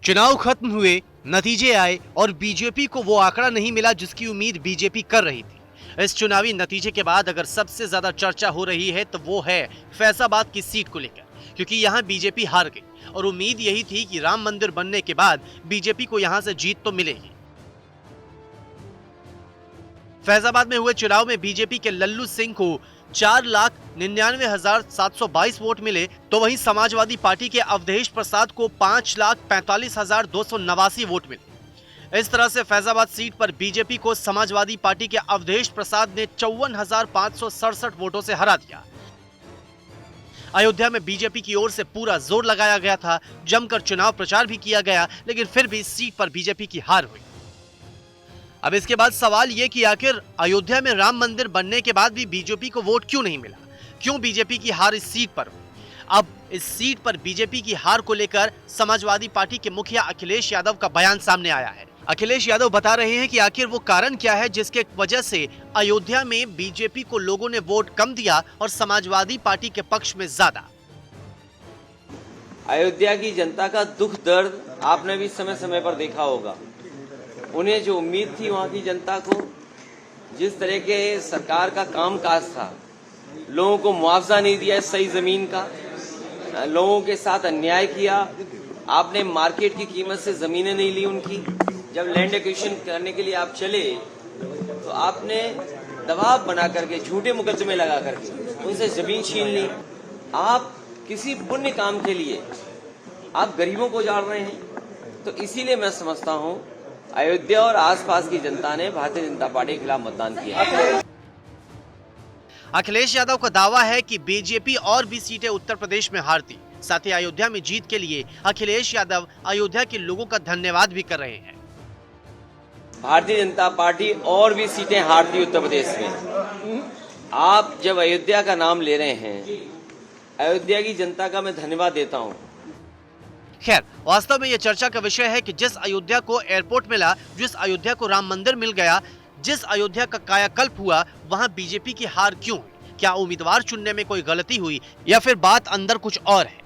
चुनाव खत्म हुए, नतीजे आए और बीजेपी को वो आंकड़ा नहीं मिला जिसकी उम्मीद बीजेपी कर रही थी। इस चुनावी नतीजे के बाद अगर सबसे ज्यादा चर्चा हो रही है तो वो है फैजाबाद की सीट को लेकर, क्योंकि यहां बीजेपी हार गई और उम्मीद यही थी कि राम मंदिर बनने के बाद बीजेपी को यहां से जीत तो मिलेगी। फैजाबाद में हुए चुनाव में बीजेपी के लल्लू सिंह को 4,99,722 वोट मिले, तो वहीं समाजवादी पार्टी के अवधेश प्रसाद को 5,45,289 वोट मिले। इस तरह से फैजाबाद सीट पर बीजेपी को समाजवादी पार्टी के अवधेश प्रसाद ने 54,567 वोटों से हरा दिया। अयोध्या में बीजेपी की ओर से पूरा जोर लगाया गया था, जमकर चुनाव प्रचार भी किया गया, लेकिन फिर भी इस सीट पर बीजेपी की हार हुई। अब इसके बाद सवाल यह कि आखिर अयोध्या में राम मंदिर बनने के बाद भी बीजेपी को वोट क्यों नहीं मिला, क्यों बीजेपी की हार इस सीट पर हुई। अब इस सीट पर बीजेपी की हार को लेकर समाजवादी पार्टी के मुखिया अखिलेश यादव का बयान सामने आया है। अखिलेश यादव बता रहे हैं कि आखिर वो कारण क्या है जिसके वजह से अयोध्या में बीजेपी को लोगों ने वोट कम दिया और समाजवादी पार्टी के पक्ष में ज्यादा। अयोध्या की जनता का दुख दर्द आपने भी समय समय पर देखा होगा। उन्हें जो उम्मीद थी वहां की जनता को, जिस तरह के सरकार का कामकाज था, लोगों को मुआवजा नहीं दिया सही जमीन का, लोगों के साथ अन्याय किया, आपने मार्केट की कीमत से जमीनें नहीं ली उनकी। जब लैंड एक्विजिशन करने के लिए आप चले तो आपने दबाव बना करके, झूठे मुकदमे लगा करके उनसे जमीन छीन ली। आप किसी पुण्य काम के लिए आप गरीबों को उजाड़ रहे हैं। तो इसीलिए मैं समझता हूं अयोध्या और आसपास की जनता ने भारतीय जनता पार्टी के खिलाफ मतदान किया। अखिलेश यादव का दावा है कि बीजेपी और भी सीटें उत्तर प्रदेश में हारती। साथ ही अयोध्या में जीत के लिए अखिलेश यादव अयोध्या के लोगों का धन्यवाद भी कर रहे हैं। भारतीय जनता पार्टी और भी सीटें हारती उत्तर प्रदेश में। आप जब अयोध्या का नाम ले रहे हैं, अयोध्या की जनता का मैं धन्यवाद देता हूं। खैर, वास्तव में यह चर्चा का विषय है कि जिस अयोध्या को एयरपोर्ट मिला, जिस अयोध्या को राम मंदिर मिल गया, जिस अयोध्या का कायाकल्प हुआ, वहां बीजेपी की हार क्यों हुई? क्या उम्मीदवार चुनने में कोई गलती हुई या फिर बात अंदर कुछ और है?